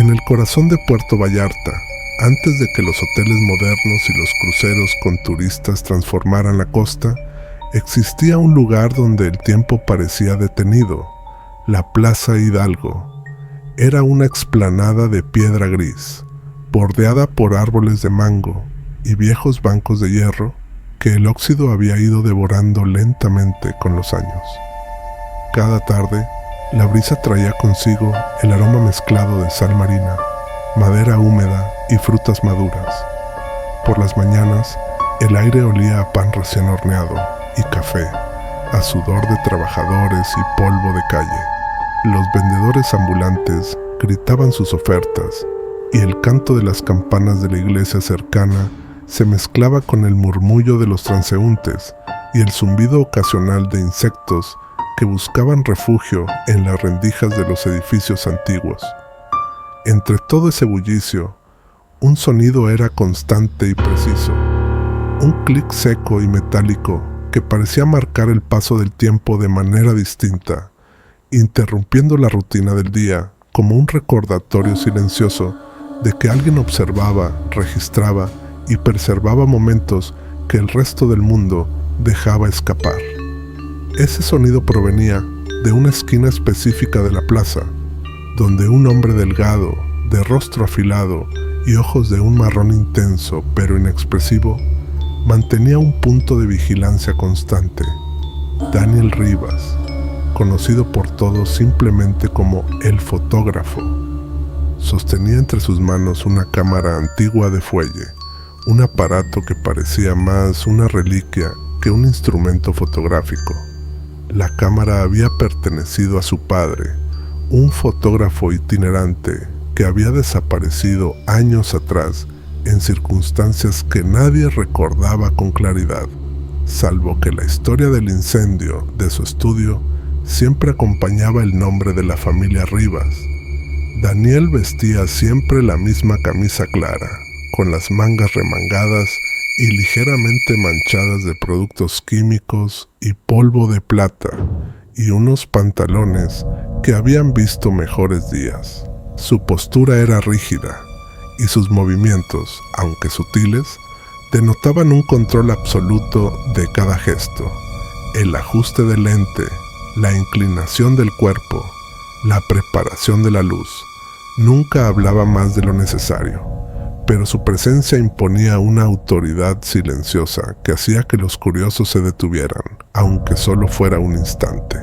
En el corazón de Puerto Vallarta, antes de que los hoteles modernos y los cruceros con turistas transformaran la costa, existía un lugar donde el tiempo parecía detenido, la Plaza Hidalgo. Era una explanada de piedra gris, bordeada por árboles de mango y viejos bancos de hierro que el óxido había ido devorando lentamente con los años. Cada tarde, la brisa traía consigo el aroma mezclado de sal marina, madera húmeda y frutas maduras. Por las mañanas, el aire olía a pan recién horneado y café, a sudor de trabajadores y polvo de calle. Los vendedores ambulantes gritaban sus ofertas y el canto de las campanas de la iglesia cercana se mezclaba con el murmullo de los transeúntes y el zumbido ocasional de insectos que buscaban refugio en las rendijas de los edificios antiguos. Entre todo ese bullicio, un sonido era constante y preciso, un clic seco y metálico que parecía marcar el paso del tiempo de manera distinta, interrumpiendo la rutina del día como un recordatorio silencioso de que alguien observaba, registraba y preservaba momentos que el resto del mundo dejaba escapar. Ese sonido provenía de una esquina específica de la plaza, donde un hombre delgado, de rostro afilado y ojos de un marrón intenso pero inexpresivo, mantenía un punto de vigilancia constante. Daniel Rivas, conocido por todos simplemente como el fotógrafo, sostenía entre sus manos una cámara antigua de fuelle, un aparato que parecía más una reliquia que un instrumento fotográfico. La cámara había pertenecido a su padre, un fotógrafo itinerante que había desaparecido años atrás en circunstancias que nadie recordaba con claridad, salvo que la historia del incendio de su estudio siempre acompañaba el nombre de la familia Rivas. Daniel vestía siempre la misma camisa clara, con las mangas remangadas y ligeramente manchadas de productos químicos y polvo de plata, y unos pantalones que habían visto mejores días. Su postura era rígida, y sus movimientos, aunque sutiles, denotaban un control absoluto de cada gesto, el ajuste del lente, la inclinación del cuerpo, la preparación de la luz. Nunca hablaba más de lo necesario, pero su presencia imponía una autoridad silenciosa que hacía que los curiosos se detuvieran, aunque solo fuera un instante.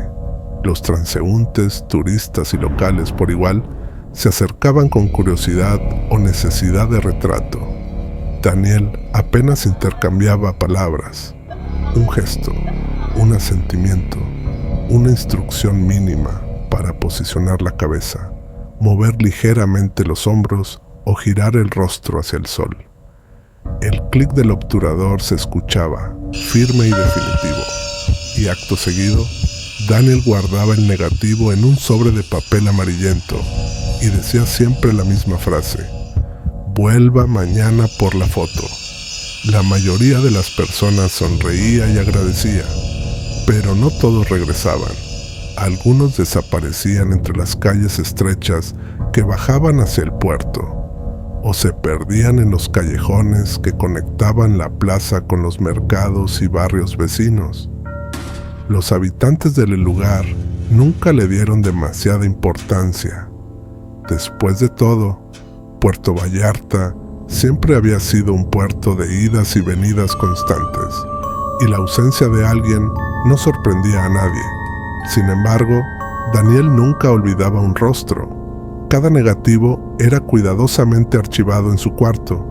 Los transeúntes, turistas y locales por igual se acercaban con curiosidad o necesidad de retrato. Daniel apenas intercambiaba palabras, un gesto, un asentimiento, una instrucción mínima para posicionar la cabeza, mover ligeramente los hombros o girar el rostro hacia el sol. El clic del obturador se escuchaba, firme y definitivo, y acto seguido, Daniel guardaba el negativo en un sobre de papel amarillento y decía siempre la misma frase: vuelva mañana por la foto. La mayoría de las personas sonreía y agradecía, pero no todos regresaban. Algunos desaparecían entre las calles estrechas que bajaban hacia el puerto, o se perdían en los callejones que conectaban la plaza con los mercados y barrios vecinos. Los habitantes del lugar nunca le dieron demasiada importancia. Después de todo, Puerto Vallarta siempre había sido un puerto de idas y venidas constantes, y la ausencia de alguien no sorprendía a nadie. Sin embargo, Daniel nunca olvidaba un rostro. Cada negativo era cuidadosamente archivado en su cuarto,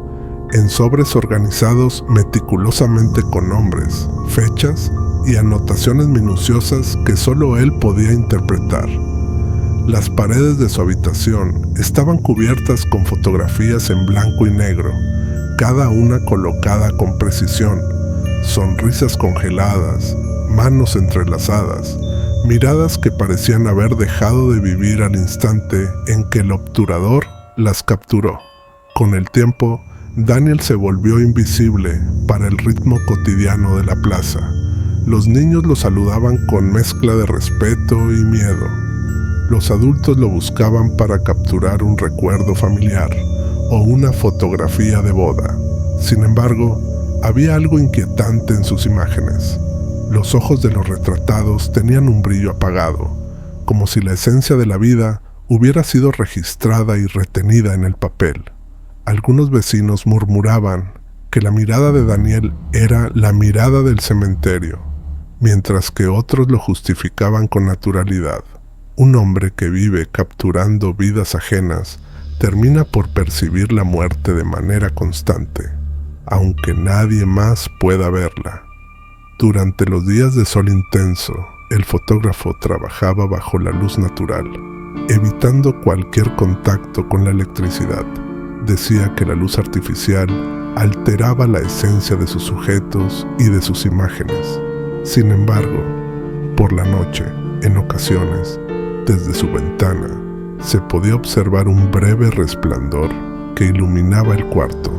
en sobres organizados meticulosamente con nombres, fechas y anotaciones minuciosas que solo él podía interpretar. Las paredes de su habitación estaban cubiertas con fotografías en blanco y negro, cada una colocada con precisión, sonrisas congeladas, manos entrelazadas, miradas que parecían haber dejado de vivir al instante en que el obturador las capturó. Con el tiempo, Daniel se volvió invisible para el ritmo cotidiano de la plaza. Los niños lo saludaban con mezcla de respeto y miedo. Los adultos lo buscaban para capturar un recuerdo familiar o una fotografía de boda. Sin embargo, había algo inquietante en sus imágenes. Los ojos de los retratados tenían un brillo apagado, como si la esencia de la vida hubiera sido registrada y retenida en el papel. Algunos vecinos murmuraban que la mirada de Daniel era la mirada del cementerio, mientras que otros lo justificaban con naturalidad. Un hombre que vive capturando vidas ajenas termina por percibir la muerte de manera constante, aunque nadie más pueda verla. Durante los días de sol intenso, el fotógrafo trabajaba bajo la luz natural, evitando cualquier contacto con la electricidad. Decía que la luz artificial alteraba la esencia de sus sujetos y de sus imágenes. Sin embargo, por la noche, en ocasiones, desde su ventana, se podía observar un breve resplandor que iluminaba el cuarto,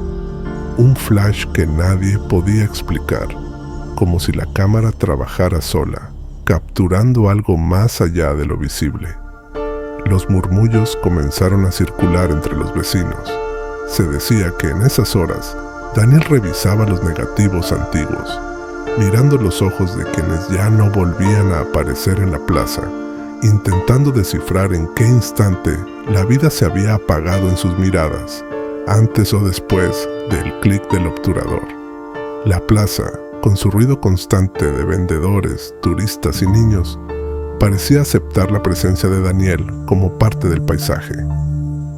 un flash que nadie podía explicar, como si la cámara trabajara sola, capturando algo más allá de lo visible. Los murmullos comenzaron a circular entre los vecinos. Se decía que en esas horas, Daniel revisaba los negativos antiguos, mirando los ojos de quienes ya no volvían a aparecer en la plaza, intentando descifrar en qué instante la vida se había apagado en sus miradas, antes o después del clic del obturador. La plaza, con su ruido constante de vendedores, turistas y niños, parecía aceptar la presencia de Daniel como parte del paisaje.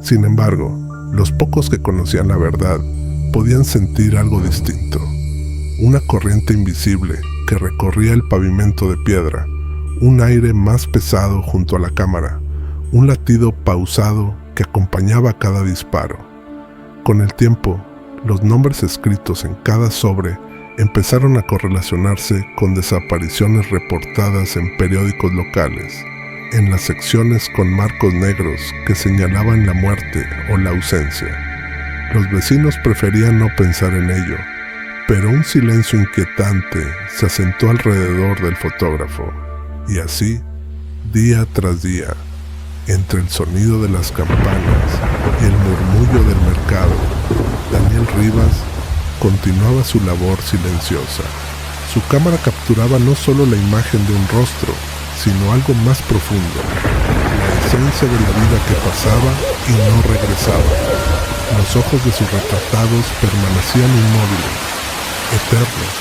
Sin embargo, los pocos que conocían la verdad podían sentir algo distinto. Una corriente invisible que recorría el pavimento de piedra, un aire más pesado junto a la cámara, un latido pausado que acompañaba cada disparo. Con el tiempo, los nombres escritos en cada sobre empezaron a correlacionarse con desapariciones reportadas en periódicos locales, en las secciones con marcos negros que señalaban la muerte o la ausencia. Los vecinos preferían no pensar en ello, pero un silencio inquietante se asentó alrededor del fotógrafo, y así, día tras día, entre el sonido de las campanas y el murmullo del mercado, Daniel Rivas continuaba su labor silenciosa. Su cámara capturaba no solo la imagen de un rostro, sino algo más profundo, la esencia de la vida que pasaba y no regresaba. Los ojos de sus retratados permanecían inmóviles, eternos,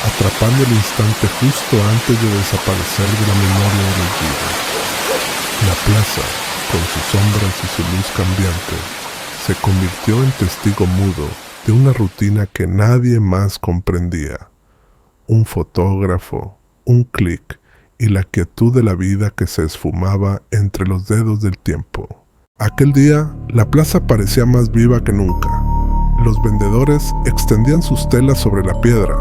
atrapando el instante justo antes de desaparecer de la memoria de los vivos. La plaza, con sus sombras y su luz cambiante, se convirtió en testigo mudo de una rutina que nadie más comprendía. Un fotógrafo, un clic y la quietud de la vida que se esfumaba entre los dedos del tiempo. Aquel día, la plaza parecía más viva que nunca. Los vendedores extendían sus telas sobre la piedra.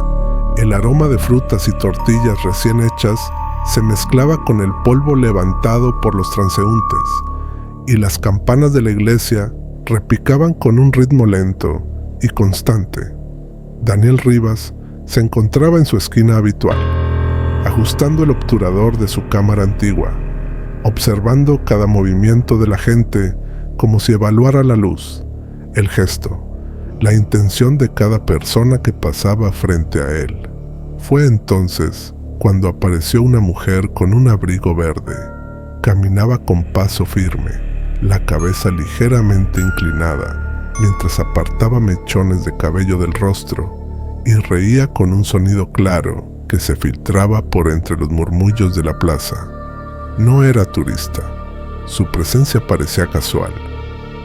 El aroma de frutas y tortillas recién hechas se mezclaba con el polvo levantado por los transeúntes, y las campanas de la iglesia repicaban con un ritmo lento y constante. Daniel Rivas se encontraba en su esquina habitual, ajustando el obturador de su cámara antigua, observando cada movimiento de la gente como si evaluara la luz, el gesto, la intención de cada persona que pasaba frente a él. Fue entonces cuando apareció una mujer con un abrigo verde. Caminaba con paso firme, la cabeza ligeramente inclinada, mientras apartaba mechones de cabello del rostro y reía con un sonido claro que se filtraba por entre los murmullos de la plaza. No era turista, su presencia parecía casual,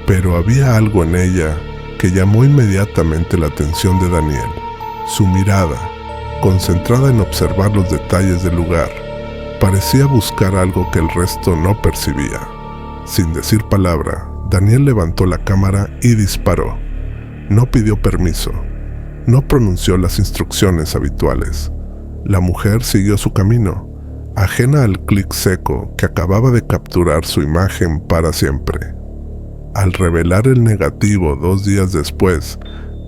pero había algo en ella que llamó inmediatamente la atención de Daniel. Su mirada, concentrada en observar los detalles del lugar, parecía buscar algo que el resto no percibía. Sin decir palabra, Daniel levantó la cámara y disparó. No pidió permiso, no pronunció las instrucciones habituales. La mujer siguió su camino, ajena al clic seco que acababa de capturar su imagen para siempre. Al revelar el negativo 2 días después,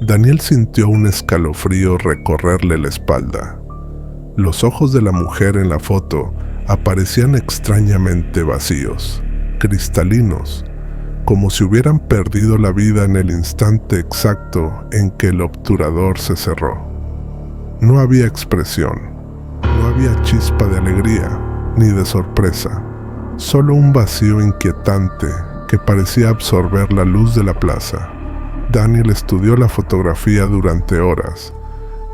Daniel sintió un escalofrío recorrerle la espalda. Los ojos de la mujer en la foto aparecían extrañamente vacíos, cristalinos, como si hubieran perdido la vida en el instante exacto en que el obturador se cerró. No había expresión, no había chispa de alegría ni de sorpresa, solo un vacío inquietante que parecía absorber la luz de la plaza. Daniel estudió la fotografía durante horas,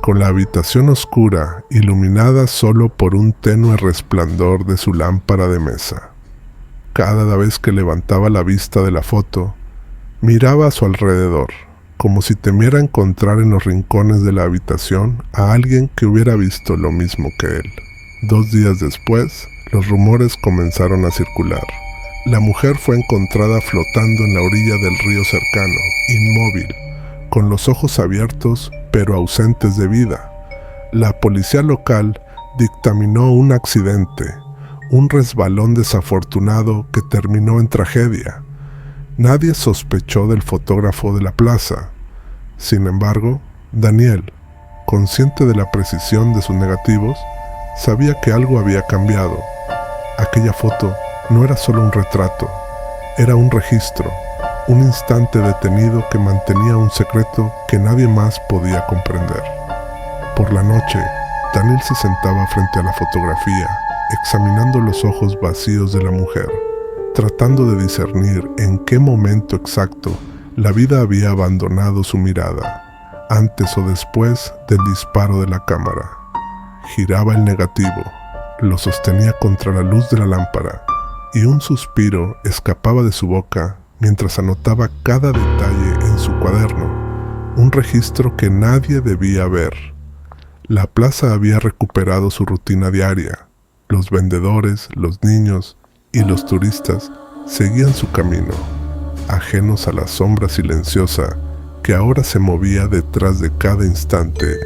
con la habitación oscura, iluminada solo por un tenue resplandor de su lámpara de mesa. Cada vez que levantaba la vista de la foto, miraba a su alrededor, como si temiera encontrar en los rincones de la habitación a alguien que hubiera visto lo mismo que él. 2 días después, los rumores comenzaron a circular. La mujer fue encontrada flotando en la orilla del río cercano, inmóvil, con los ojos abiertos pero ausentes de vida. La policía local dictaminó un accidente, un resbalón desafortunado que terminó en tragedia. Nadie sospechó del fotógrafo de la plaza. Sin embargo, Daniel, consciente de la precisión de sus negativos, sabía que algo había cambiado. Aquella foto no era solo un retrato, era un registro, un instante detenido que mantenía un secreto que nadie más podía comprender. Por la noche, Daniel se sentaba frente a la fotografía, examinando los ojos vacíos de la mujer, tratando de discernir en qué momento exacto la vida había abandonado su mirada, antes o después del disparo de la cámara. Giraba el negativo, lo sostenía contra la luz de la lámpara, y un suspiro escapaba de su boca mientras anotaba cada detalle en su cuaderno, un registro que nadie debía ver. La plaza había recuperado su rutina diaria. Los vendedores, los niños y los turistas seguían su camino, ajenos a la sombra silenciosa que ahora se movía detrás de cada instante,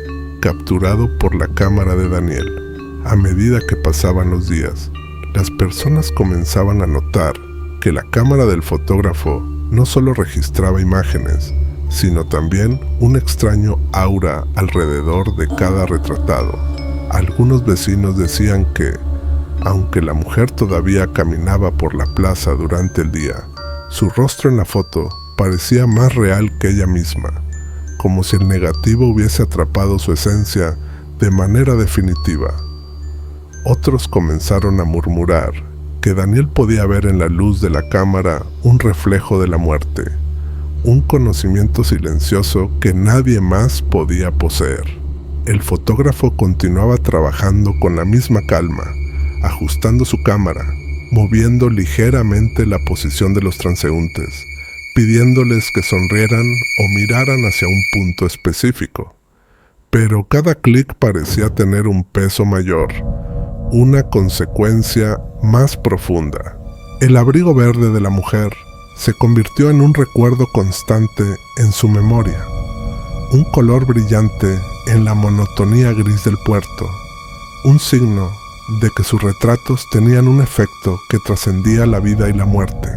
capturado por la cámara de Daniel. A medida que pasaban los días, las personas comenzaban a notar que la cámara del fotógrafo no solo registraba imágenes, sino también un extraño aura alrededor de cada retratado. Algunos vecinos decían que, aunque la mujer todavía caminaba por la plaza durante el día, su rostro en la foto parecía más real que ella misma, como si el negativo hubiese atrapado su esencia de manera definitiva. Otros comenzaron a murmurar que Daniel podía ver en la luz de la cámara un reflejo de la muerte, un conocimiento silencioso que nadie más podía poseer. El fotógrafo continuaba trabajando con la misma calma, ajustando su cámara, moviendo ligeramente la posición de los transeúntes, pidiéndoles que sonrieran o miraran hacia un punto específico. Pero cada clic parecía tener un peso mayor, una consecuencia más profunda. El abrigo verde de la mujer se convirtió en un recuerdo constante en su memoria, un color brillante en la monotonía gris del puerto, un signo de que sus retratos tenían un efecto que trascendía la vida y la muerte.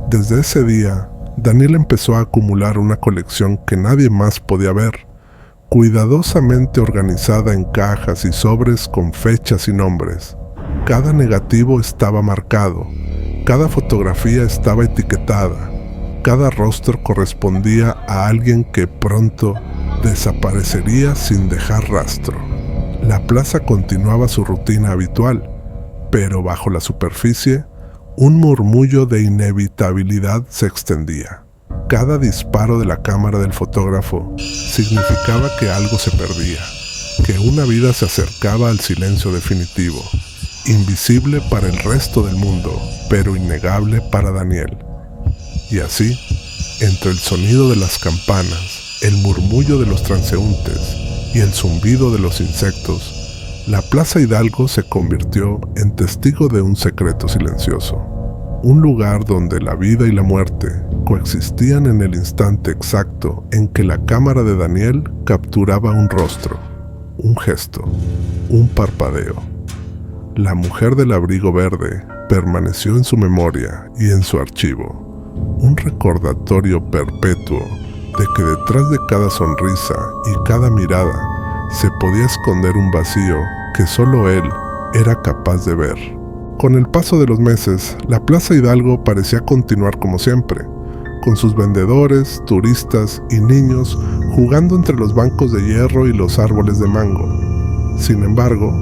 Desde ese día, Daniel empezó a acumular una colección que nadie más podía ver, cuidadosamente organizada en cajas y sobres con fechas y nombres. Cada negativo estaba marcado, cada fotografía estaba etiquetada, cada rostro correspondía a alguien que pronto desaparecería sin dejar rastro. La plaza continuaba su rutina habitual, pero bajo la superficie, un murmullo de inevitabilidad se extendía. Cada disparo de la cámara del fotógrafo significaba que algo se perdía, que una vida se acercaba al silencio definitivo, invisible para el resto del mundo, pero innegable para Daniel. Y así, entre el sonido de las campanas, el murmullo de los transeúntes y el zumbido de los insectos, la Plaza Hidalgo se convirtió en testigo de un secreto silencioso. Un lugar donde la vida y la muerte coexistían en el instante exacto en que la cámara de Daniel capturaba un rostro, un gesto, un parpadeo. La mujer del abrigo verde permaneció en su memoria y en su archivo, un recordatorio perpetuo de que detrás de cada sonrisa y cada mirada se podía esconder un vacío que solo él era capaz de ver. Con el paso de los meses, la Plaza Hidalgo parecía continuar como siempre, con sus vendedores, turistas y niños jugando entre los bancos de hierro y los árboles de mango. Sin embargo,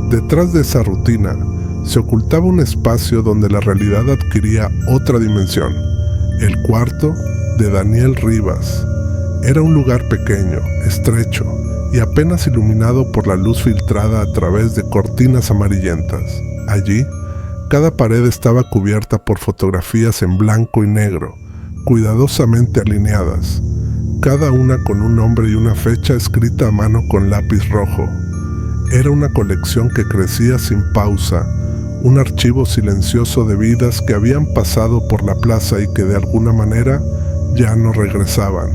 detrás de esa rutina, se ocultaba un espacio donde la realidad adquiría otra dimensión, el cuarto de Daniel Rivas. Era un lugar pequeño, estrecho y apenas iluminado por la luz filtrada a través de cortinas amarillentas. Allí, cada pared estaba cubierta por fotografías en blanco y negro, cuidadosamente alineadas, cada una con un nombre y una fecha escrita a mano con lápiz rojo. Era una colección que crecía sin pausa, un archivo silencioso de vidas que habían pasado por la plaza y que de alguna manera ya no regresaban.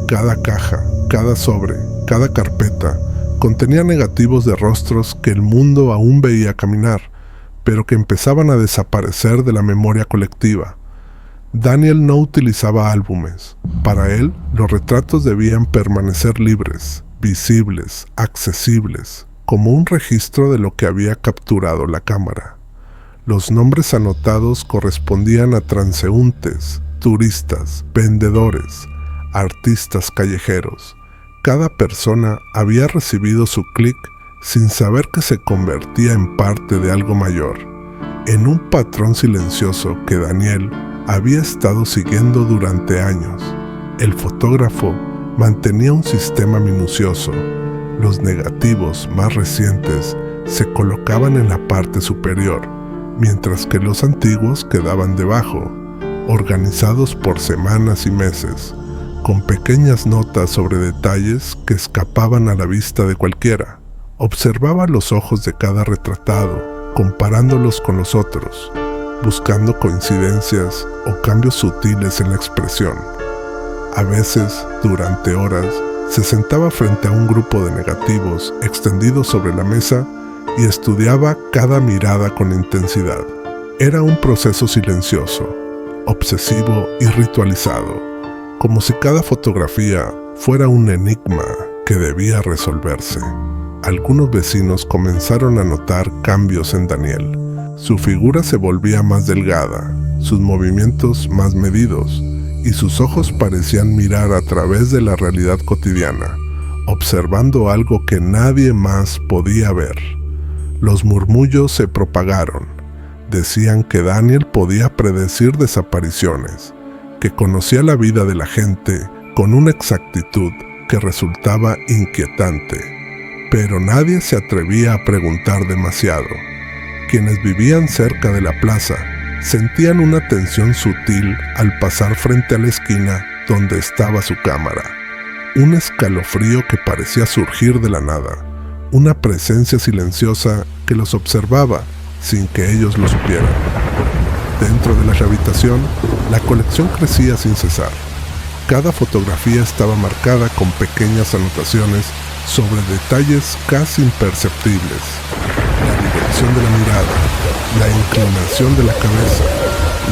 Cada caja, cada sobre, cada carpeta contenía negativos de rostros que el mundo aún veía caminar, pero que empezaban a desaparecer de la memoria colectiva. Daniel no utilizaba álbumes. Para él, los retratos debían permanecer libres, visibles, accesibles, como un registro de lo que había capturado la cámara. Los nombres anotados correspondían a transeúntes, turistas, vendedores, artistas callejeros. Cada persona había recibido su clic sin saber que se convertía en parte de algo mayor, en un patrón silencioso que Daniel había estado siguiendo durante años. El fotógrafo mantenía un sistema minucioso. Los negativos más recientes se colocaban en la parte superior, mientras que los antiguos quedaban debajo, organizados por semanas y meses, con pequeñas notas sobre detalles que escapaban a la vista de cualquiera. Observaba los ojos de cada retratado, comparándolos con los otros, buscando coincidencias o cambios sutiles en la expresión. A veces, durante horas, se sentaba frente a un grupo de negativos extendidos sobre la mesa y estudiaba cada mirada con intensidad. Era un proceso silencioso, obsesivo y ritualizado, como si cada fotografía fuera un enigma que debía resolverse. Algunos vecinos comenzaron a notar cambios en Daniel. Su figura se volvía más delgada, sus movimientos más medidos, y sus ojos parecían mirar a través de la realidad cotidiana, observando algo que nadie más podía ver. Los murmullos se propagaron. Decían que Daniel podía predecir desapariciones, que conocía la vida de la gente con una exactitud que resultaba inquietante. Pero nadie se atrevía a preguntar demasiado. Quienes vivían cerca de la plaza sentían una tensión sutil al pasar frente a la esquina donde estaba su cámara. Un escalofrío que parecía surgir de la nada, una presencia silenciosa que los observaba sin que ellos lo supieran. Dentro de la rehabilitación, la colección crecía sin cesar. Cada fotografía estaba marcada con pequeñas anotaciones sobre detalles casi imperceptibles. La dirección de la mirada, la inclinación de la cabeza,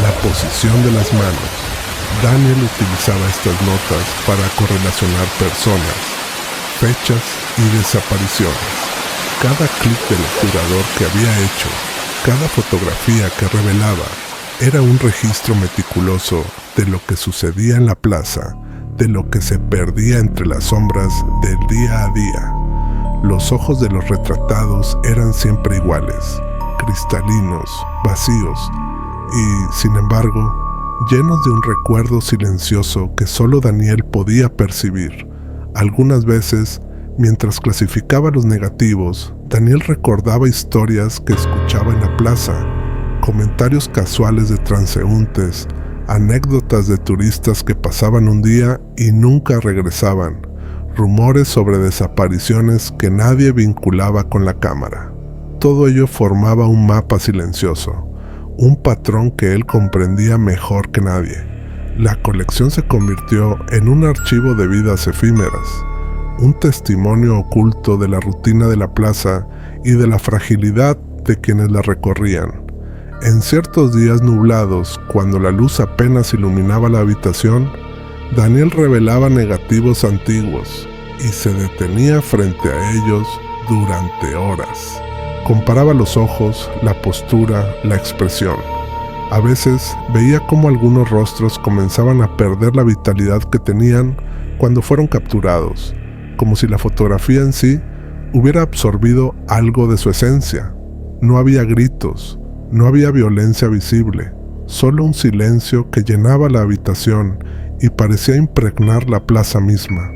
la posición de las manos. Daniel utilizaba estas notas para correlacionar personas, fechas y desapariciones. Cada clic del obturador que había hecho, cada fotografía que revelaba, era un registro meticuloso de lo que sucedía en la plaza, de lo que se perdía entre las sombras del día a día. Los ojos de los retratados eran siempre iguales, cristalinos, vacíos y, sin embargo, llenos de un recuerdo silencioso que solo Daniel podía percibir. Algunas veces, mientras clasificaba los negativos, Daniel recordaba historias que escuchaba en la plaza, comentarios casuales de transeúntes, anécdotas de turistas que pasaban un día y nunca regresaban, rumores sobre desapariciones que nadie vinculaba con la cámara. Todo ello formaba un mapa silencioso, un patrón que él comprendía mejor que nadie. La colección se convirtió en un archivo de vidas efímeras, un testimonio oculto de la rutina de la plaza y de la fragilidad de quienes la recorrían. En ciertos días nublados, cuando la luz apenas iluminaba la habitación, Daniel revelaba negativos antiguos y se detenía frente a ellos durante horas, Comparaba los ojos, la postura, la expresión. A veces veía cómo algunos rostros comenzaban a perder la vitalidad que tenían cuando fueron capturados, como si la fotografía en sí hubiera absorbido algo de su esencia. No había gritos, no había violencia visible, solo un silencio que llenaba la habitación y parecía impregnar la plaza misma.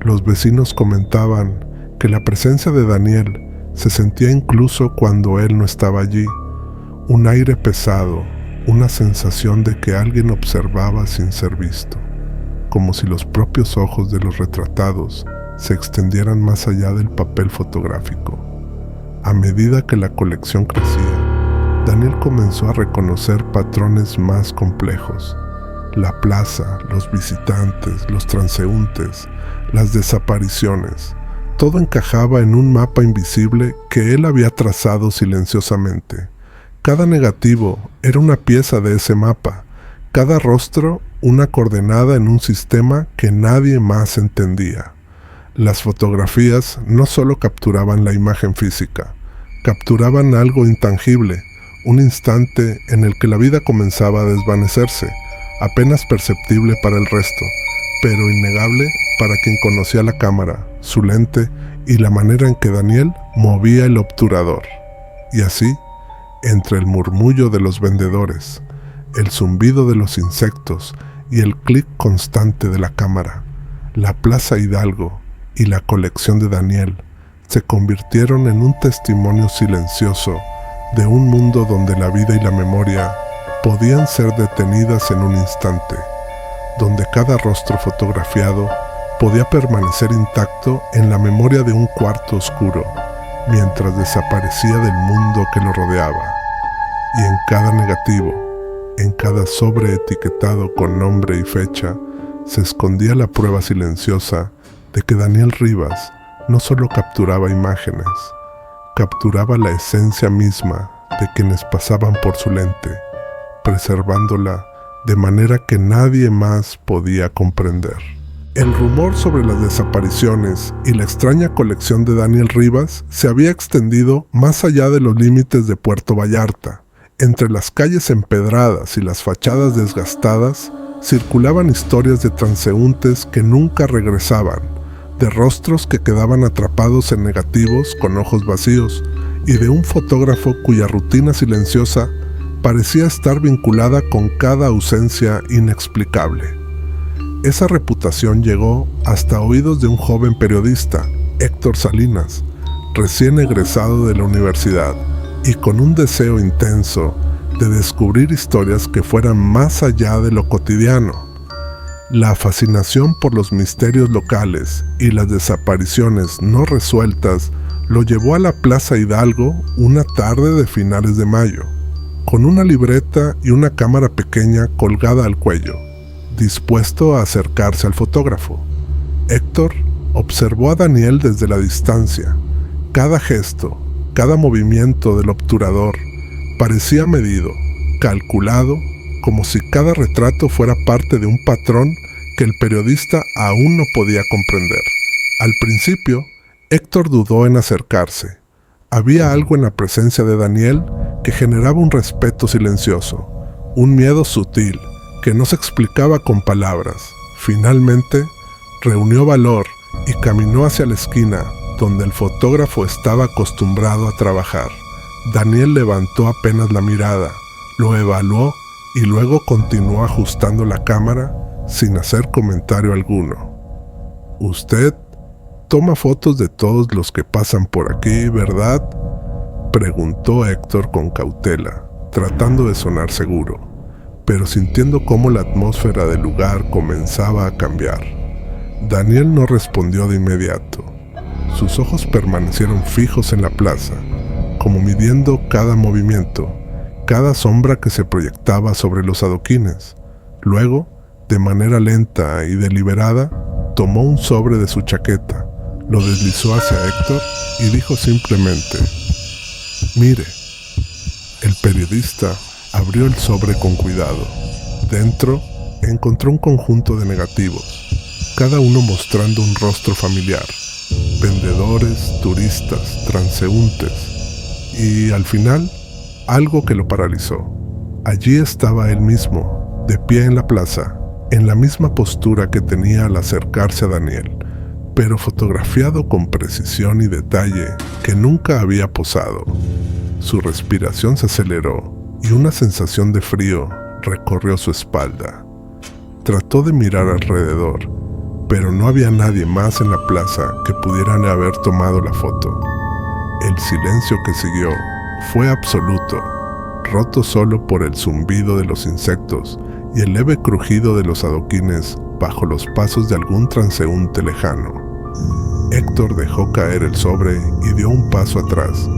Los vecinos comentaban que la presencia de Daniel se sentía incluso cuando él no estaba allí, un aire pesado, una sensación de que alguien observaba sin ser visto, como si los propios ojos de los retratados se extendieran más allá del papel fotográfico. A medida que la colección crecía, Daniel comenzó a reconocer patrones más complejos. La plaza, los visitantes, los transeúntes, las desapariciones, todo encajaba en un mapa invisible que él había trazado silenciosamente. Cada negativo era una pieza de ese mapa, cada rostro una coordenada en un sistema que nadie más entendía. Las fotografías no solo capturaban la imagen física, capturaban algo intangible, un instante en el que la vida comenzaba a desvanecerse, apenas perceptible para el resto, pero innegable para quien conocía la cámara, su lente y la manera en que Daniel movía el obturador. Y así, entre el murmullo de los vendedores, el zumbido de los insectos y el clic constante de la cámara, la Plaza Hidalgo y la colección de Daniel se convirtieron en un testimonio silencioso de un mundo donde la vida y la memoria podían ser detenidas en un instante, donde cada rostro fotografiado podía permanecer intacto en la memoria de un cuarto oscuro, mientras desaparecía del mundo que lo rodeaba. Y en cada negativo, en cada sobreetiquetado con nombre y fecha, se escondía la prueba silenciosa de que Daniel Rivas no solo capturaba imágenes, capturaba la esencia misma de quienes pasaban por su lente, preservándola de manera que nadie más podía comprender. El rumor sobre las desapariciones y la extraña colección de Daniel Rivas se había extendido más allá de los límites de Puerto Vallarta. Entre las calles empedradas y las fachadas desgastadas, circulaban historias de transeúntes que nunca regresaban, de rostros que quedaban atrapados en negativos con ojos vacíos, y de un fotógrafo cuya rutina silenciosa parecía estar vinculada con cada ausencia inexplicable. Esa reputación llegó hasta oídos de un joven periodista, Héctor Salinas, recién egresado de la universidad y con un deseo intenso de descubrir historias que fueran más allá de lo cotidiano. La fascinación por los misterios locales y las desapariciones no resueltas lo llevó a la Plaza Hidalgo una tarde de finales de mayo, con una libreta y una cámara pequeña colgada al cuello, dispuesto a acercarse al fotógrafo. Héctor observó a Daniel desde la distancia. Cada gesto, cada movimiento del obturador parecía medido, calculado, como si cada retrato fuera parte de un patrón que el periodista aún no podía comprender. Al principio, Héctor dudó en acercarse. Había algo en la presencia de Daniel que generaba un respeto silencioso, un miedo sutil que no se explicaba con palabras. Finalmente, reunió valor y caminó hacia la esquina donde el fotógrafo estaba acostumbrado a trabajar. Daniel levantó apenas la mirada, lo evaluó y luego continuó ajustando la cámara sin hacer comentario alguno. «Usted toma fotos de todos los que pasan por aquí, ¿verdad?», preguntó Héctor con cautela, tratando de sonar seguro, pero sintiendo cómo la atmósfera del lugar comenzaba a cambiar. Daniel no respondió de inmediato. Sus ojos permanecieron fijos en la plaza, como midiendo cada movimiento, cada sombra que se proyectaba sobre los adoquines. Luego, de manera lenta y deliberada, tomó un sobre de su chaqueta, lo deslizó hacia Héctor y dijo simplemente: «Mire». El periodista abrió el sobre con cuidado. Dentro encontró un conjunto de negativos, cada uno mostrando un rostro familiar. Vendedores, turistas, transeúntes. Y al final, algo que lo paralizó. Allí estaba él mismo, de pie en la plaza, en la misma postura que tenía al acercarse a Daniel, pero fotografiado con precisión y detalle que nunca había posado. Su respiración se aceleró y una sensación de frío recorrió su espalda. Trató de mirar alrededor, pero no había nadie más en la plaza que pudieran haber tomado la foto. El silencio que siguió fue absoluto, roto solo por el zumbido de los insectos y el leve crujido de los adoquines bajo los pasos de algún transeúnte lejano. Héctor dejó caer el sobre y dio un paso atrás,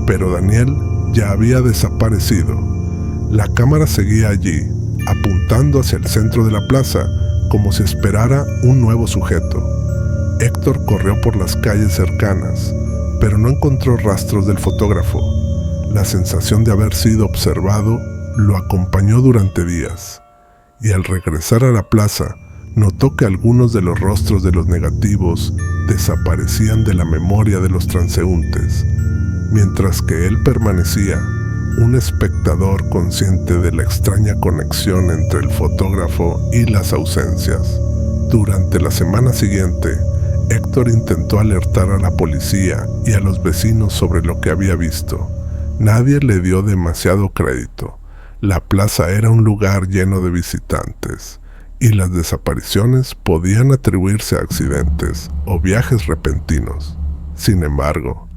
pero Daniel ya había desaparecido. La cámara seguía allí, apuntando hacia el centro de la plaza, como si esperara un nuevo sujeto. Héctor corrió por las calles cercanas, pero no encontró rastros del fotógrafo. La sensación de haber sido observado lo acompañó durante días, y al regresar a la plaza, notó que algunos de los rostros de los negativos desaparecían de la memoria de los transeúntes, mientras que él permanecía, un espectador consciente de la extraña conexión entre el fotógrafo y las ausencias. Durante la semana siguiente, Héctor intentó alertar a la policía y a los vecinos sobre lo que había visto. Nadie le dio demasiado crédito. La plaza era un lugar lleno de visitantes, y las desapariciones podían atribuirse a accidentes o viajes repentinos. Sin embargo,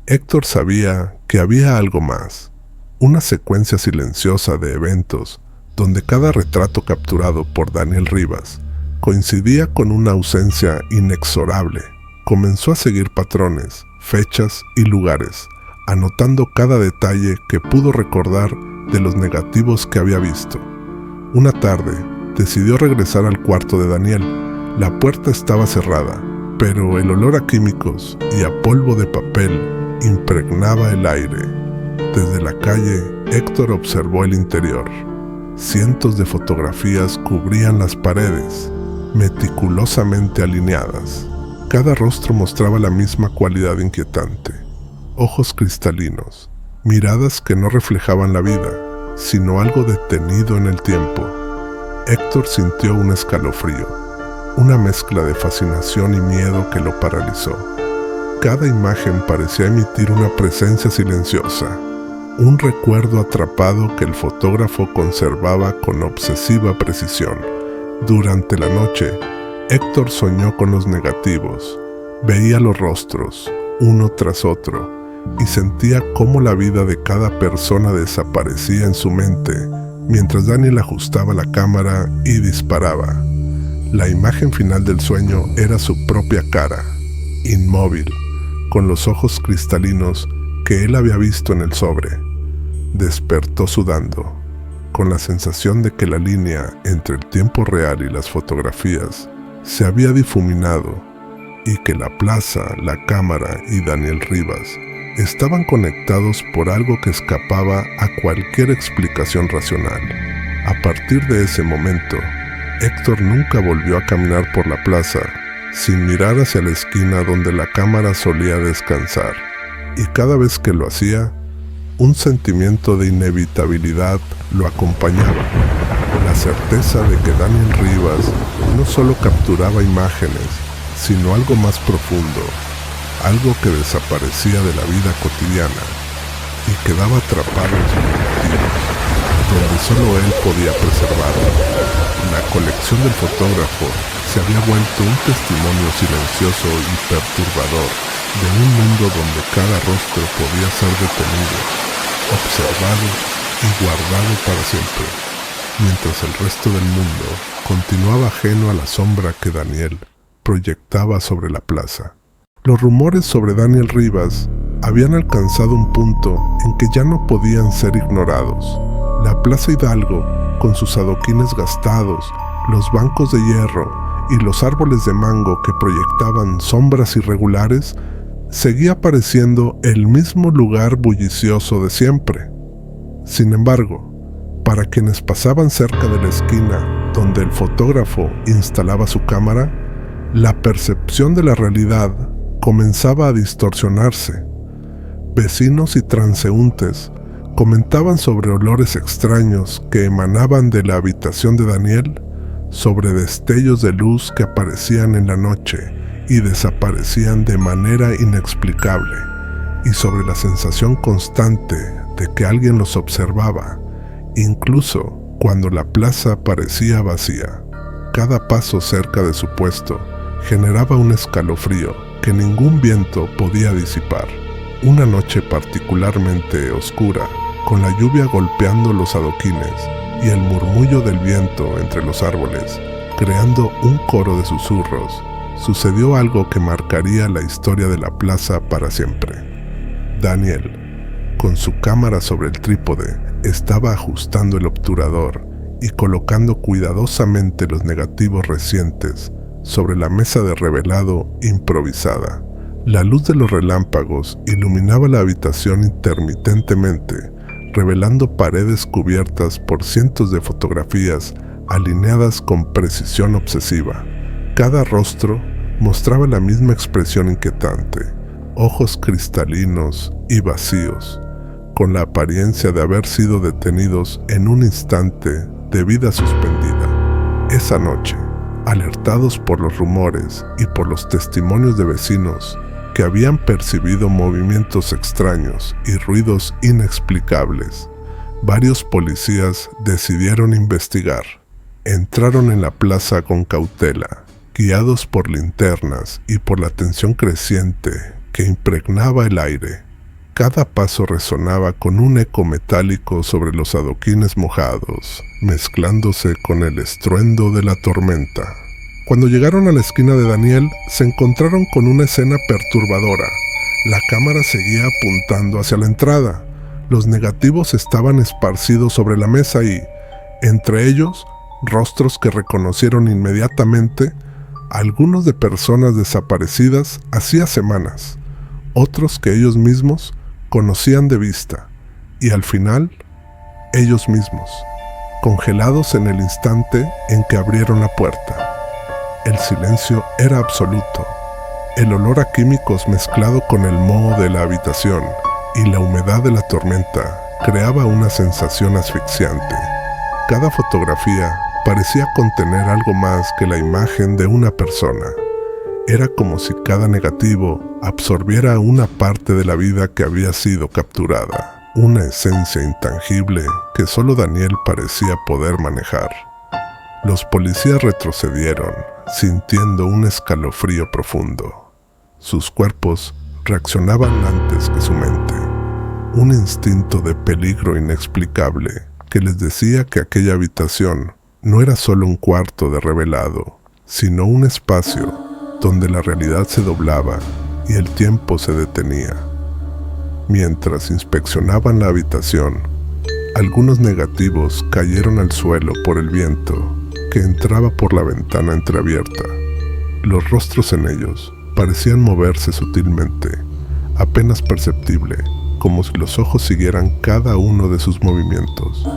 Héctor sabía que había algo más, una secuencia silenciosa de eventos donde cada retrato capturado por Daniel Rivas coincidía con una ausencia inexorable. Comenzó a seguir patrones, fechas y lugares, anotando cada detalle que pudo recordar de los negativos que había visto. Una tarde, decidió regresar al cuarto de Daniel. La puerta estaba cerrada, pero el olor a químicos y a polvo de papel impregnaba el aire. Desde la calle, Héctor observó el interior. Cientos de fotografías cubrían las paredes, meticulosamente alineadas. Cada rostro mostraba la misma cualidad inquietante: ojos cristalinos, miradas que no reflejaban la vida, sino algo detenido en el tiempo. Héctor sintió un escalofrío, una mezcla de fascinación y miedo que lo paralizó. Cada imagen parecía emitir una presencia silenciosa, un recuerdo atrapado que el fotógrafo conservaba con obsesiva precisión. Durante la noche, Héctor soñó con los negativos, veía los rostros, uno tras otro, y sentía cómo la vida de cada persona desaparecía en su mente, mientras Daniel ajustaba la cámara y disparaba. La imagen final del sueño era su propia cara, inmóvil, con los ojos cristalinos que él había visto en el sobre. Despertó sudando, con la sensación de que la línea entre el tiempo real y las fotografías se había difuminado, y que la plaza, la cámara y Daniel Rivas estaban conectados por algo que escapaba a cualquier explicación racional. A partir de ese momento, Héctor nunca volvió a caminar por la plaza sin mirar hacia la esquina donde la cámara solía descansar, y cada vez que lo hacía, un sentimiento de inevitabilidad lo acompañaba, la certeza de que Daniel Rivas no solo capturaba imágenes, sino algo más profundo, algo que desaparecía de la vida cotidiana y quedaba atrapado en sus objetivos, donde solo él podía preservarlo. La colección del fotógrafo se había vuelto un testimonio silencioso y perturbador de un mundo donde cada rostro podía ser detenido, observado y guardado para siempre, mientras el resto del mundo continuaba ajeno a la sombra que Daniel proyectaba sobre la plaza. Los rumores sobre Daniel Rivas habían alcanzado un punto en que ya no podían ser ignorados. La Plaza Hidalgo, con sus adoquines gastados, los bancos de hierro y los árboles de mango que proyectaban sombras irregulares, seguía pareciendo el mismo lugar bullicioso de siempre. Sin embargo, para quienes pasaban cerca de la esquina donde el fotógrafo instalaba su cámara, la percepción de la realidad comenzaba a distorsionarse. Vecinos y transeúntes comentaban sobre olores extraños que emanaban de la habitación de Daniel, sobre destellos de luz que aparecían en la noche y desaparecían de manera inexplicable, y sobre la sensación constante de que alguien los observaba, incluso cuando la plaza parecía vacía. Cada paso cerca de su puesto generaba un escalofrío que ningún viento podía disipar. Una noche particularmente oscura, con la lluvia golpeando los adoquines y el murmullo del viento entre los árboles, creando un coro de susurros, sucedió algo que marcaría la historia de la plaza para siempre. Daniel, con su cámara sobre el trípode, estaba ajustando el obturador y colocando cuidadosamente los negativos recientes sobre la mesa de revelado improvisada. La luz de los relámpagos iluminaba la habitación intermitentemente, revelando paredes cubiertas por cientos de fotografías alineadas con precisión obsesiva. Cada rostro mostraba la misma expresión inquietante, ojos cristalinos y vacíos, con la apariencia de haber sido detenidos en un instante de vida suspendida. Esa noche, alertados por los rumores y por los testimonios de vecinos que habían percibido movimientos extraños y ruidos inexplicables, varios policías decidieron investigar. Entraron en la plaza con cautela, guiados por linternas y por la tensión creciente que impregnaba el aire. Cada paso resonaba con un eco metálico sobre los adoquines mojados, mezclándose con el estruendo de la tormenta. Cuando llegaron a la esquina de Daniel, se encontraron con una escena perturbadora. La cámara seguía apuntando hacia la entrada. Los negativos estaban esparcidos sobre la mesa y, entre ellos, rostros que reconocieron inmediatamente, algunos de personas desaparecidas hacía semanas, otros que ellos mismos conocían de vista, y al final, ellos mismos, congelados en el instante en que abrieron la puerta. El silencio era absoluto. El olor a químicos mezclado con el moho de la habitación y la humedad de la tormenta creaba una sensación asfixiante. Cada fotografía parecía contener algo más que la imagen de una persona. Era como si cada negativo absorbiera una parte de la vida que había sido capturada, una esencia intangible que solo Daniel parecía poder manejar. Los policías retrocedieron, sintiendo un escalofrío profundo. Sus cuerpos reaccionaban antes que su mente. Un instinto de peligro inexplicable que les decía que aquella habitación no era solo un cuarto de revelado, sino un espacio donde la realidad se doblaba y el tiempo se detenía. Mientras inspeccionaban la habitación, algunos negativos cayeron al suelo por el viento que entraba por la ventana entreabierta. Los rostros en ellos parecían moverse sutilmente, apenas perceptible, como si los ojos siguieran cada uno de sus movimientos.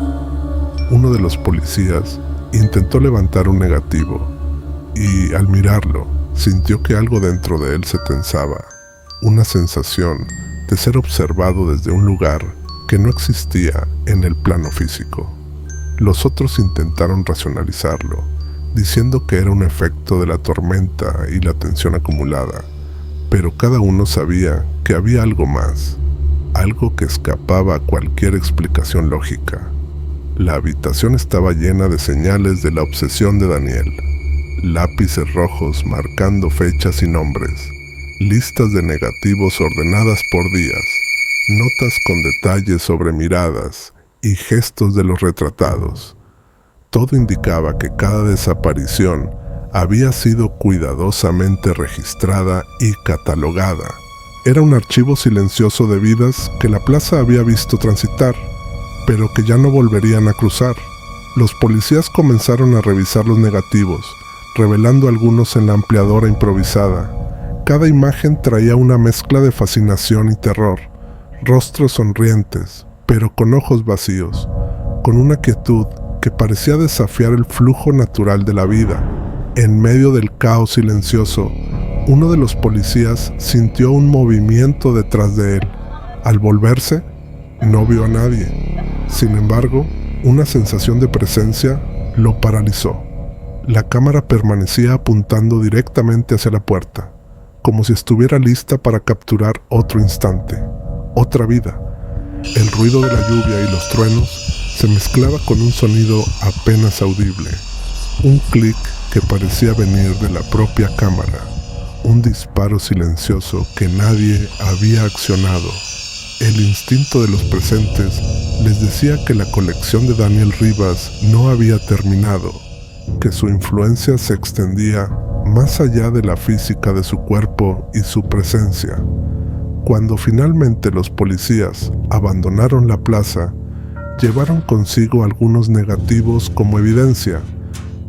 Uno de los policías intentó levantar un negativo y, al mirarlo, sintió que algo dentro de él se tensaba, una sensación de ser observado desde un lugar que no existía en el plano físico. Los otros intentaron racionalizarlo, diciendo que era un efecto de la tormenta y la tensión acumulada, pero cada uno sabía que había algo más, algo que escapaba a cualquier explicación lógica. La habitación estaba llena de señales de la obsesión de Daniel, lápices rojos marcando fechas y nombres, listas de negativos ordenadas por días, notas con detalles sobre miradas y gestos de los retratados. Todo indicaba que cada desaparición había sido cuidadosamente registrada y catalogada. Era un archivo silencioso de vidas que la plaza había visto transitar, pero que ya no volverían a cruzar. Los policías comenzaron a revisar los negativos, revelando algunos en la ampliadora improvisada. Cada imagen traía una mezcla de fascinación y terror, rostros sonrientes, pero con ojos vacíos, con una quietud que parecía desafiar el flujo natural de la vida. En medio del caos silencioso, uno de los policías sintió un movimiento detrás de él, Al volverse, no vio a nadie. Sin embargo, una sensación de presencia lo paralizó. La cámara permanecía apuntando directamente hacia la puerta, como si estuviera lista para capturar otro instante, otra vida. El ruido de la lluvia y los truenos se mezclaba con un sonido apenas audible, un clic que parecía venir de la propia cámara, un disparo silencioso que nadie había accionado. El instinto de los presentes les decía que la colección de Daniel Rivas no había terminado, que su influencia se extendía más allá de la física de su cuerpo y su presencia. Cuando finalmente los policías abandonaron la plaza, llevaron consigo algunos negativos como evidencia,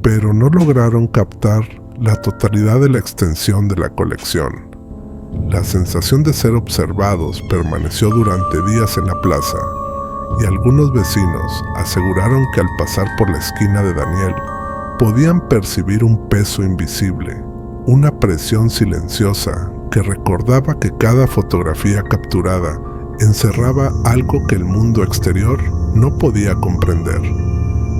pero no lograron captar la totalidad de la extensión de la colección. La sensación de ser observados permaneció durante días en la plaza, y algunos vecinos aseguraron que al pasar por la esquina de Daniel, podían percibir un peso invisible, una presión silenciosa que recordaba que cada fotografía capturada encerraba algo que el mundo exterior no podía comprender.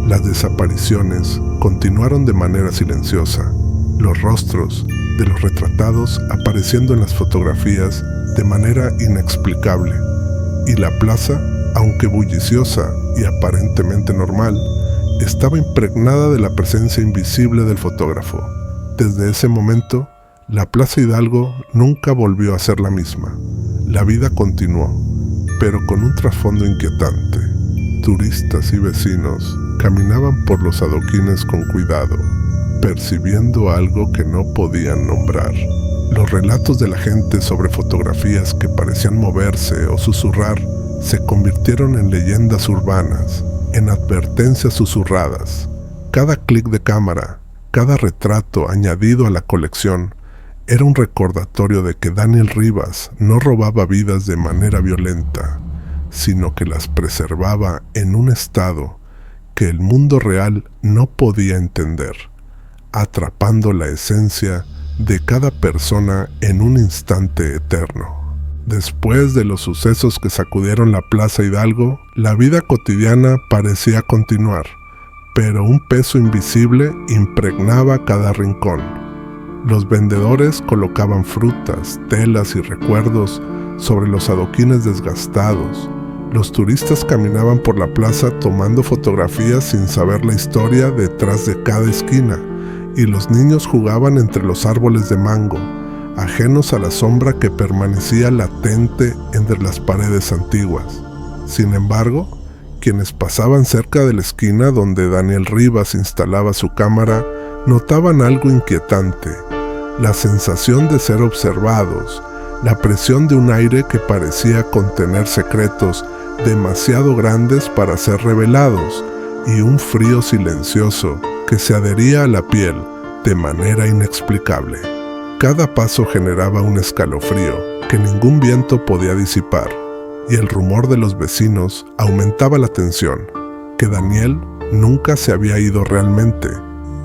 Las desapariciones continuaron de manera silenciosa, los rostros de los retratados apareciendo en las fotografías de manera inexplicable, y la plaza, aunque bulliciosa y aparentemente normal, estaba impregnada de la presencia invisible del fotógrafo. Desde ese momento, la Plaza Hidalgo nunca volvió a ser la misma. La vida continuó, pero con un trasfondo inquietante. Turistas y vecinos caminaban por los adoquines con cuidado, percibiendo algo que no podían nombrar. Los relatos de la gente sobre fotografías que parecían moverse o susurrar se convirtieron en leyendas urbanas, en advertencias susurradas. Cada clic de cámara, cada retrato añadido a la colección, era un recordatorio de que Daniel Rivas no robaba vidas de manera violenta, sino que las preservaba en un estado que el mundo real no podía entender, atrapando la esencia de cada persona en un instante eterno. Después de los sucesos que sacudieron la Plaza Hidalgo, la vida cotidiana parecía continuar, pero un peso invisible impregnaba cada rincón. Los vendedores colocaban frutas, telas y recuerdos sobre los adoquines desgastados. Los turistas caminaban por la plaza tomando fotografías sin saber la historia detrás de cada esquina, y los niños jugaban entre los árboles de mango, ajenos a la sombra que permanecía latente entre las paredes antiguas. Sin embargo, quienes pasaban cerca de la esquina donde Daniel Rivas instalaba su cámara notaban algo inquietante: la sensación de ser observados, la presión de un aire que parecía contener secretos demasiado grandes para ser revelados, y un frío silencioso que se adhería a la piel de manera inexplicable. Cada paso generaba un escalofrío que ningún viento podía disipar, y el rumor de los vecinos aumentaba la tensión, que Daniel nunca se había ido realmente,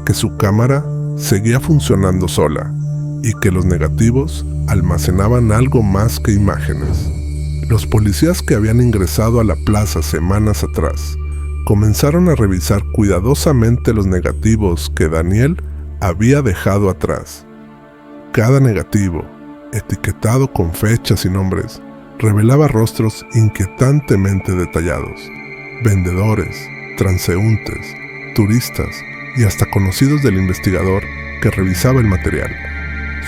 que su cámara seguía funcionando sola, y que los negativos almacenaban algo más que imágenes. Los policías que habían ingresado a la plaza semanas atrás comenzaron a revisar cuidadosamente los negativos que Daniel había dejado atrás. Cada negativo, etiquetado con fechas y nombres, revelaba rostros inquietantemente detallados: vendedores, transeúntes, turistas y hasta conocidos del investigador que revisaba el material.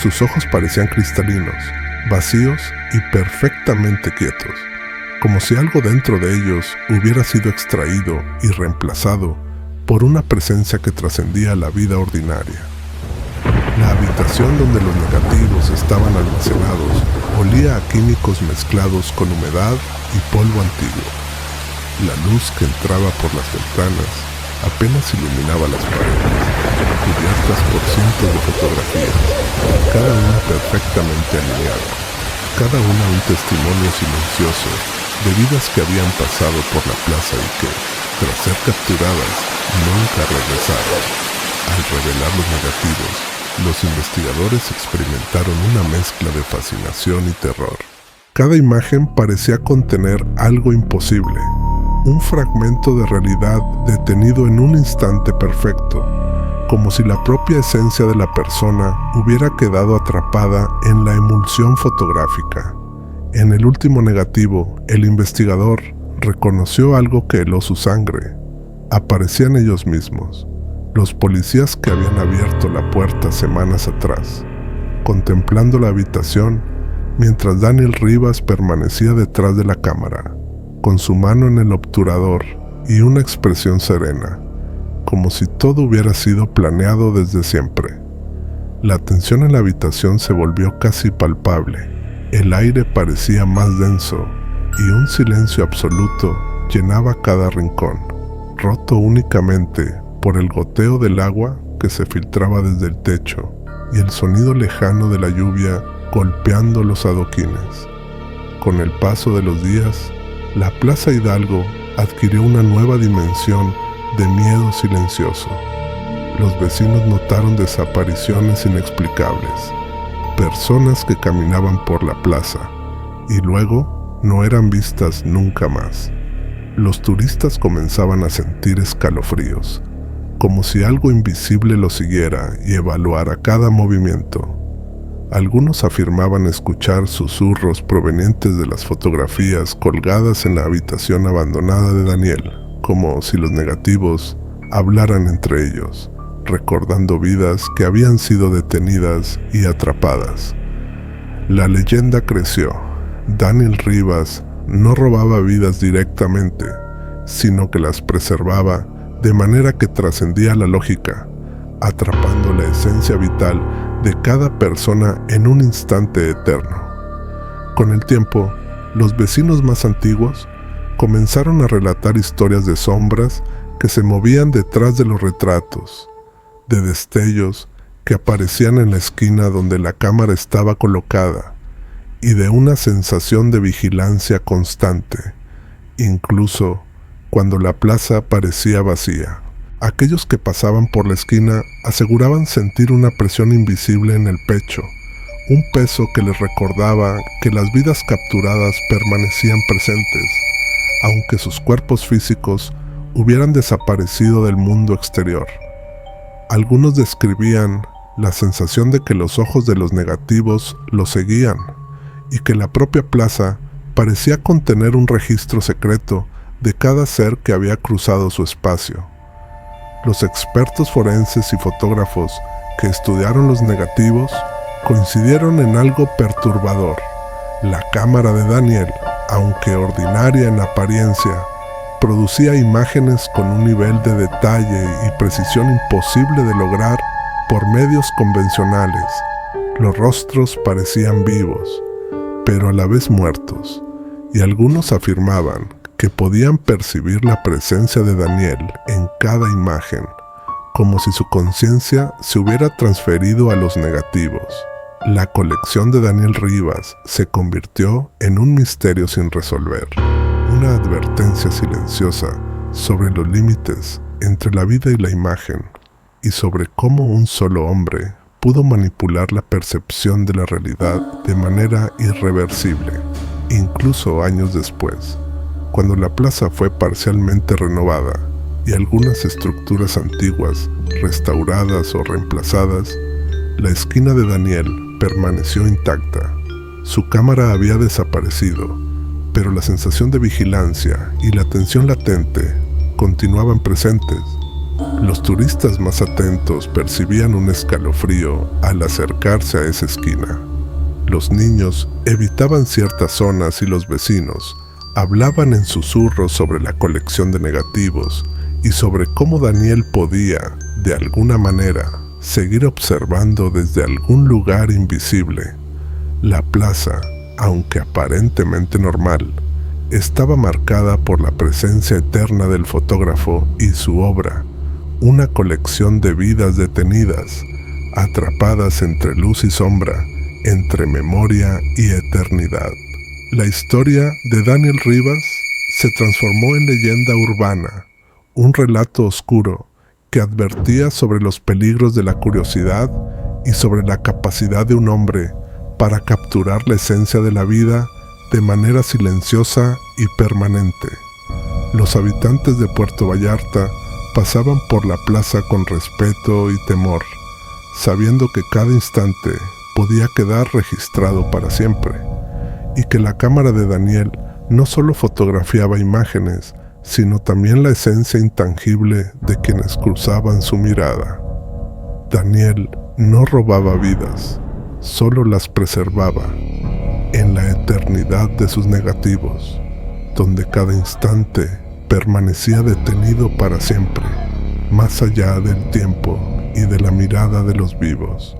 Sus ojos parecían cristalinos, vacíos y perfectamente quietos, como si algo dentro de ellos hubiera sido extraído y reemplazado por una presencia que trascendía la vida ordinaria. La habitación donde los negativos estaban almacenados olía a químicos mezclados con humedad y polvo antiguo. La luz que entraba por las ventanas apenas iluminaba las paredes, cubiertas por cientos de fotografías, cada una perfectamente alineada, cada una un testimonio silencioso de vidas que habían pasado por la plaza y que, tras ser capturadas, nunca regresaron. Al revelar los negativos, los investigadores experimentaron una mezcla de fascinación y terror. Cada imagen parecía contener algo imposible, un fragmento de realidad detenido en un instante perfecto, como si la propia esencia de la persona hubiera quedado atrapada en la emulsión fotográfica. En el último negativo, el investigador reconoció algo que heló su sangre. Aparecían ellos mismos, los policías que habían abierto la puerta semanas atrás, contemplando la habitación mientras Daniel Rivas permanecía detrás de la cámara, con su mano en el obturador y una expresión serena, como si todo hubiera sido planeado desde siempre. La tensión en la habitación se volvió casi palpable. El aire parecía más denso y un silencio absoluto llenaba cada rincón, roto únicamente por el goteo del agua que se filtraba desde el techo y el sonido lejano de la lluvia golpeando los adoquines. Con el paso de los días, la Plaza Hidalgo adquirió una nueva dimensión de miedo silencioso. Los vecinos notaron desapariciones inexplicables, personas que caminaban por la plaza y luego no eran vistas nunca más. Los turistas comenzaban a sentir escalofríos, como si algo invisible los siguiera y evaluara cada movimiento. Algunos afirmaban escuchar susurros provenientes de las fotografías colgadas en la habitación abandonada de Daniel, como si los negativos hablaran entre ellos, recordando vidas que habían sido detenidas y atrapadas. La leyenda creció. Daniel Rivas no robaba vidas directamente, sino que las preservaba de manera que trascendía la lógica, atrapando la esencia vital de cada persona en un instante eterno. Con el tiempo, los vecinos más antiguos comenzaron a relatar historias de sombras que se movían detrás de los retratos, de destellos que aparecían en la esquina donde la cámara estaba colocada, y de una sensación de vigilancia constante, incluso cuando la plaza parecía vacía. Aquellos que pasaban por la esquina aseguraban sentir una presión invisible en el pecho, un peso que les recordaba que las vidas capturadas permanecían presentes, aunque sus cuerpos físicos hubieran desaparecido del mundo exterior. Algunos describían la sensación de que los ojos de los negativos los seguían y que la propia plaza parecía contener un registro secreto de cada ser que había cruzado su espacio. Los expertos forenses y fotógrafos que estudiaron los negativos coincidieron en algo perturbador. La cámara de Daniel, aunque ordinaria en apariencia, producía imágenes con un nivel de detalle y precisión imposible de lograr por medios convencionales. Los rostros parecían vivos, pero a la vez muertos, y algunos afirmaban que podían percibir la presencia de Daniel en cada imagen, como si su conciencia se hubiera transferido a los negativos. La colección de Daniel Rivas se convirtió en un misterio sin resolver, una advertencia silenciosa sobre los límites entre la vida y la imagen, y sobre cómo un solo hombre pudo manipular la percepción de la realidad de manera irreversible, incluso años después. Cuando la plaza fue parcialmente renovada y algunas estructuras antiguas restauradas o reemplazadas, la esquina de Daniel permaneció intacta. Su cámara había desaparecido, pero la sensación de vigilancia y la tensión latente continuaban presentes. Los turistas más atentos percibían un escalofrío al acercarse a esa esquina. Los niños evitaban ciertas zonas y los vecinos hablaban en susurros sobre la colección de negativos y sobre cómo Daniel podía, de alguna manera, seguir observando desde algún lugar invisible. La plaza, aunque aparentemente normal, estaba marcada por la presencia eterna del fotógrafo y su obra, una colección de vidas detenidas, atrapadas entre luz y sombra, entre memoria y eternidad. La historia de Daniel Rivas se transformó en leyenda urbana, un relato oscuro que advertía sobre los peligros de la curiosidad y sobre la capacidad de un hombre para capturar la esencia de la vida de manera silenciosa y permanente. Los habitantes de Puerto Vallarta pasaban por la plaza con respeto y temor, sabiendo que cada instante podía quedar registrado para siempre, y que la cámara de Daniel no solo fotografiaba imágenes, sino también la esencia intangible de quienes cruzaban su mirada. Daniel no robaba vidas, solo las preservaba, en la eternidad de sus negativos, donde cada instante permanecía detenido para siempre, más allá del tiempo y de la mirada de los vivos.